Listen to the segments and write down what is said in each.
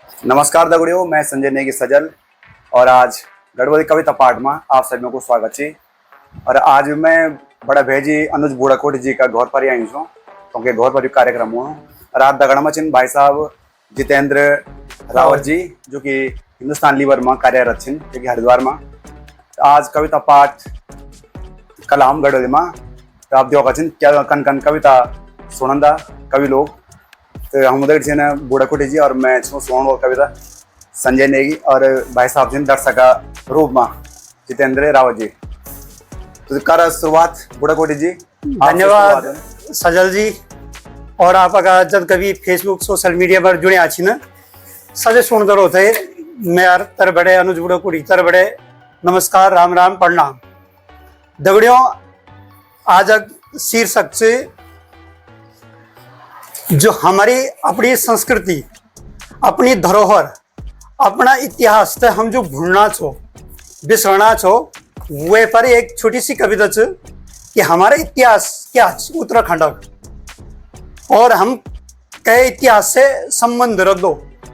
नमस्कार दगड़ियों, मैं संजय नेगी सजल और आज गढ़वाली कविता पाठ में आप सभी को स्वागत छी। और आज मैं बड़ा भेजी अनुज बुढ़ाकोटी जी का घर पर आई हूँ क्योंकि घर पर कार्यक्रम हुआ रात दगड़ में चिन भाई साहब जितेंद्र रावत जी जो कि हिंदुस्तान लीवर में कार्यरत छिन जो कि हरिद्वार में। आज कविता पाठ कल हम गढ़वाली में तो आप देखा छिन क्या कन कन कविता सुनंदा कवि लोग। तो हम उधर से बुढ़ाकोटी जी और मैं सुन और कविता संजय नेगी और भाई साहब जी दर्शक रूप में जितेंद्र रावत जी। तो कर शुरुआत बुढ़ाकोटी जी। धन्यवाद सजल जी। और आप अगर जब कभी फेसबुक सोशल मीडिया पर जुड़े आछी न सजे सुन करो थे मैं तर बड़े अनुज बुढ़ाकोटी तर बड़े नमस्कार राम राम प्रणाम दगड़ियों। आज शीर्षक से जो हमारी अपनी संस्कृति अपनी धरोहर अपना इतिहास तो हम जो भूलना छो बिसरना छो वे पर एक छोटी सी कविता छ कि हमारा इतिहास क्या उत्तराखंड और हम कई इतिहास से संबंध रख दो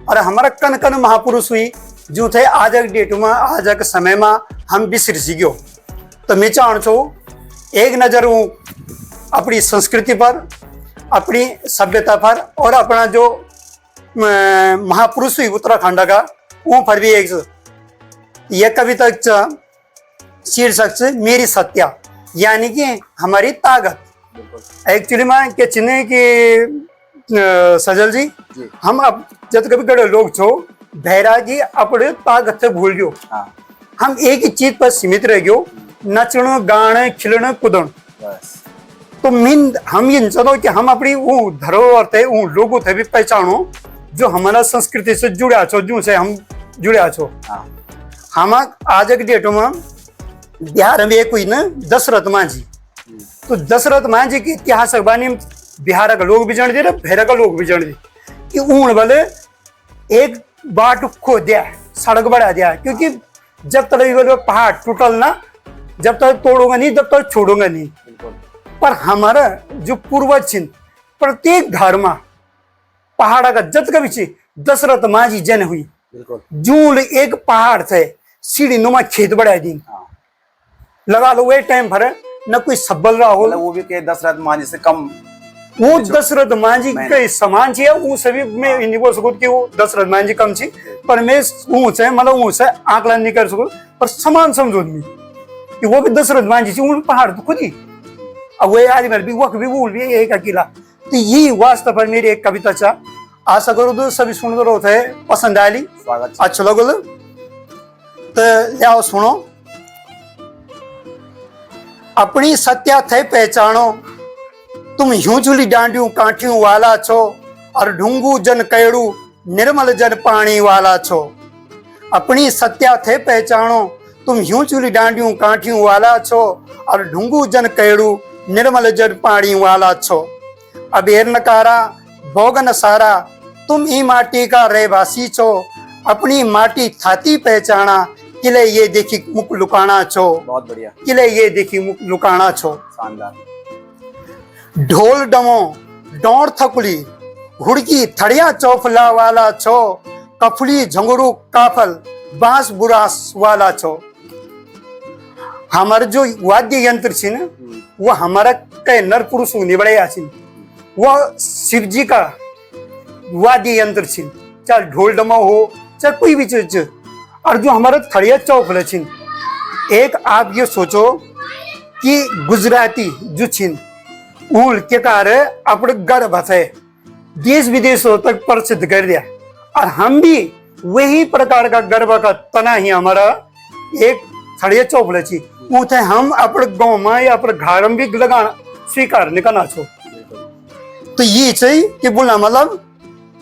और हमारा कन कन महापुरुष हुई जो थे आज के डेट में आज के समय में हम बिसर सीखो। तो मैं चाह छो एक नज़र हूँ अपनी संस्कृति पर अपनी सभ्यता पर और अपना जो महापुरुष हुई उत्तराखंड का वो पर भी एक यह कविता शीर्षक से मेरी सत्या यानी कि हमारी ताकत। एक्चुअली में क्या चिन्ह कि सजल जी हम अब जब कभी कड़े लोग छो बैरागी अपने ताकत से भूल गयो। हम एक ही चीज पर सीमित रह गयो नचण गाने खिलण कूदण। तो मीन हम ये चाहते कि हम अपनी वो धरोहर थे वो लोगों थे भी पहचानो जो हमारा संस्कृति से जुड़ा छो जो से हम जुड़ा छो। हम आज के डेट में बिहार में एक हुई न दशरथ मांझी। तो दशरथ मांझी के इतिहास बानी बिहार का लोग भी जान दे भेरा का लोग भी जान दे कि ऊन वाले एक बाट खो दिया सड़क बढ़ा दिया क्योंकि जब तक पहाड़ टूटल ना जब तक तोड़ूंगा नहीं जब तक छोड़ूंगा नहीं। पर हमारा जो पूर्वज छिन प्रत्येक घर में पहाड़ का जत कभी छी दशरथ मांझी जन हुई जूल एक पहाड़ थे सीढ़ी नुमा खेत बढ़ा दी लगा लो वे टाइम पर न कोई सब्बल रहा हो वो भी के दशरथ मांझी से कम वो दशरथ मांझी के समान छी वो सभी मैं नहीं बोल सकूं कि वो दशरथ मांझी कम छी पर मैं ऊंचे मतलब ऊंचे आकलन नहीं कर सकूं पर समान समझो कि वो भी दशरथ मांझी छी पहाड़ तो खुद ही अब वो आज मेरे भी वक्त भी भूल भी एक अकेला। तो यही वास्तव पर मेरी एक कविता चा आशा करो तो सभी सुन रहे थे पसंद आली अच्छा लगो तो लियाओ सुनो। अपनी सत्या थे पहचानो तुम यूं चुली डांडियों काठियों वाला छो और ढूंगू जन कैड़ू निर्मल जन पानी वाला छो। अपनी सत्या थे पहचानो तुम यूं चुली डांडियों काठियों वाला छो और ढूंगू जन कैड़ू निर्मल जन पानी वाला छो। अबेर नकारा भोगन सारा तुम ही माटी का रहवासी छो अपनी माटी थाती पहचाना किले ये देखी मुख लुकाना छो। बहुत बढ़िया किले ये देखी मुख लुकाना छो। शानदार। ढोल डमो डोर थकुली हुड़की थड़िया चौफला वाला छो कफली झंगरू काफल बांस बुरास वाला छो। हमारे जो वाद्य यंत्र छी न वो हमारा कई नर पुरुष निबड़े आछिन वो शिव जी का वाद्य यंत्र छिन चाहे ढोल डमा हो चाहे कोई भी चीज। और जो हमारा थड़िया चौफल छिन एक आप ये सोचो कि गुजराती जो छिन उल के कार्य अपने गर्भ है देश विदेशों तक प्रसिद्ध कर दिया और हम भी वही प्रकार का गर्भ का तना ही हमारा एक थड़िया चौफल छी उठे हम अपने गाँव में या अपने घर में भी लगा स्वीकार निकलना छो। तो ये चाहिए कि बोलना मतलब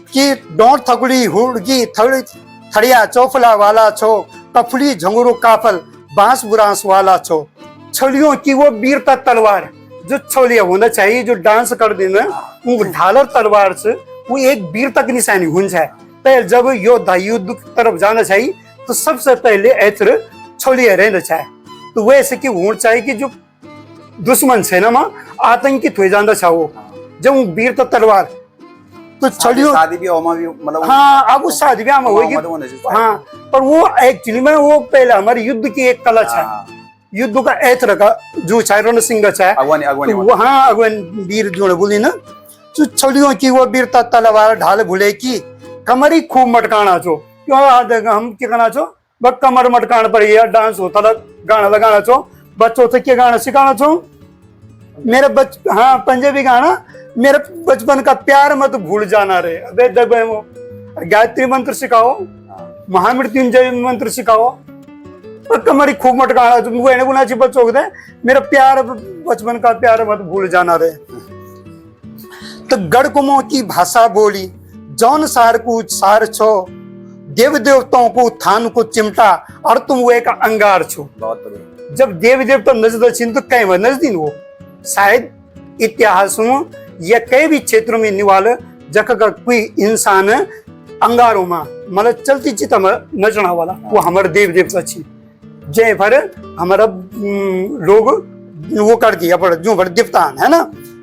कि डोर थकुड़ी हुड़की थड़िया चौफला वाला छो कफली झंगुरु काफल बांस बुरांस वाला छो। छलियों की वो वीरता तलवार जो छोलिया होना चाहिए जो डांस कर देना वो ढालर तलवार से वो एक वीरता की निशानी हुन्छ है। तो जब योद्धा युद्ध तरफ जाना चाहिए तो सबसे पहले ऐतर छोलिया रहना चाहिए। तो वैसे कि होना चाहिए कि जो दुश्मन सेना में आतंकित हो जाता था वो जब वीरता तलवार तो छड़ियों शादी भी होमा भी मतलब हाँ अब उस शादी ब्याह में होगी होमा तो होने से हाँ पर वो एक्चुअली में वो पहले हमारे युद्ध की एक कला है हाँ, युद्ध का ऐतर का जो चाहे रण सिंह का चाहे अगवानी अगवानी तो वहाँ अगवन वीर जो बोली ना तो छड़ियों की वो वीरता तलवार ढाल भुले की कमरी खूब मटकाना छो क्यों हम क्या करना छो बस कमर मटकान पर ये डांस होता था गाना लगाना छो बच्चों से क्या गाना सिखाना छो मेरे हाँ पंजाबी गाना मेरे बचपन का प्यार मत भूल जाना रे अबे दबे वो गायत्री मंत्र सिखाओ महामृत्युंजय मंत्र सिखाओ और कमरी खूब मटकाना वो एने गुना बच्चों को दे मेरा प्यार बचपन का प्यार मत भूल जाना रे तो गढ़कुमों की भाषा बोली जौन सार को सार छो देव देवताओं को थान को चिमटा और तुम वो एक अंगार छो बहुत बढ़िया जब देव देवता नजद छिन तो कहीं नजदीन वो शायद इतिहास में या कई भी क्षेत्रों में निवाल जख का कोई इंसान अंगारों में मतलब चलती चिता में नचना वाला वो हमारे देव देवता छी जय भर हमारा लोग वो कर दिया पर जो भर देवतान है ना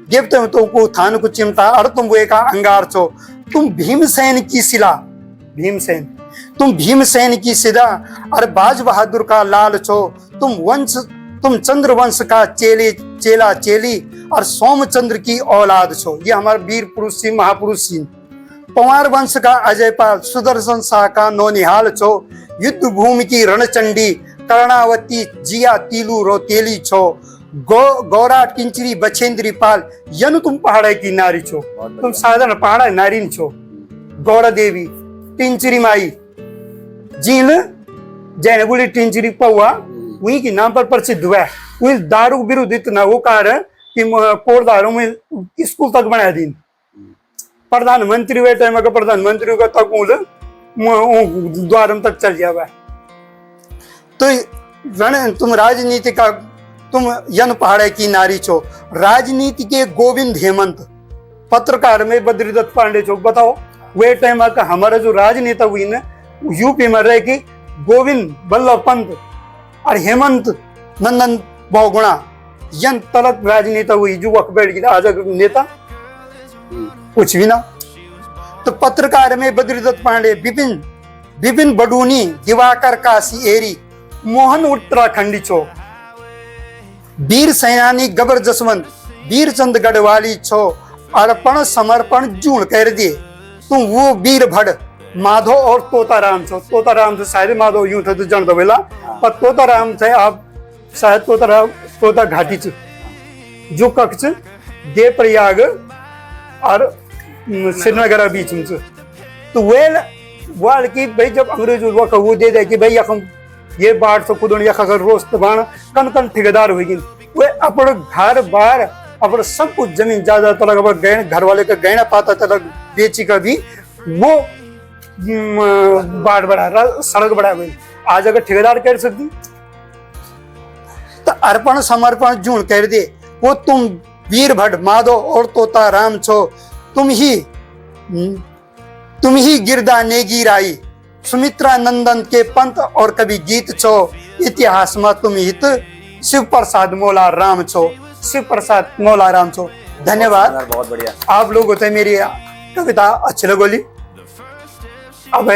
देवता तो को थान को चिमटा और तुम वो एक अंगार छो तुम भीमसेन की शिला भीमसेन तुम भीमसेन की शिला और बाज बहादुर का लाल छो तुम चंद्र वंश का चेला चेली और सोमचंद्र की औलाद छो ये हमारे वीर पुरुष सिंह महापुरुष सिंह पवार वंश का अजयपाल सुदर्शन शाह का नौनिहाल छो युद्ध भूमि की रणचंडी कर्णावती जिया तीलू रोतेली छो गौरा टिंचरी बछेंद्री पाल यनु तुम पहाड़ की नारी छो तुम साधारण पहाड़ नारी छो गौरा देवी टिंचरी माई जील जैन बोली टिंचरी पौआ वही के नाम पर प्रसिद्ध हुआ है वही दारू विरुद्ध इतना वो कार्य कि कोरदारों में स्कूल तक बनाया दिन प्रधानमंत्री वे टाइम का प्रधानमंत्री का तक द्वार तक चल जावा तो तुम राजनीति का तुम यन पहाड़े की नारी छो राजनीति के गोविंद हेमंत पत्रकार में बद्रीदत्त पांडे छो बताओ वे टाइम का हमारा जो राजनेता हुई ना यूपी में रह के गोविंद बल्लभ पंत और हेमंत नंदन बहुगुणा यन तलक राजनेता हुई युवक बैठ गया आज नेता कुछ भी ना तो पत्रकार में बद्रीदत्त पांडे विपिन बडूनी दिवाकर काशी एरी मोहन उत्तराखंडी छो वीर सेनानी गबर जसवंत वीरचंद गढ़वाली छो अर्पण समर्पण जून कर दिए तुम वो वीर भड़ माधव और तोताराम छो तोताराम से शायद माधव यूं थे तो जन दो बेला पर तोताराम से आप शायद तोता घाटी च जो कक्ष देव प्रयाग और श्रीनगर बीच में तो वाल की भाई जब अंग्रेजों वो दे दे कि भाई यखम ये बाढ़ से खुद यख अगर रोज बाण कन कन ठेकेदार हुई वे अपने घर बार अपने सब कुछ जमीन ज्यादा तलक घर वाले का गहना पाता तलक बेची का भी वो बाढ़ बढ़ा सड़क बढ़ा गई आज अगर ठेकेदार कर सकती तो अर्पण समर्पण जून कर दे वो तुम वीर भट्ट माधव और तोता राम छो तुम ही गिरदा नेगी राई सुमित्रा नंदन के पंत और कभी गीत छो इतिहास में तुम हित शिव प्रसाद मौला राम छो शिव प्रसाद मौला राम छो धन्यवाद बहुत बढ़िया आप लोग होते मेरी कविता अच्छी लगोली अब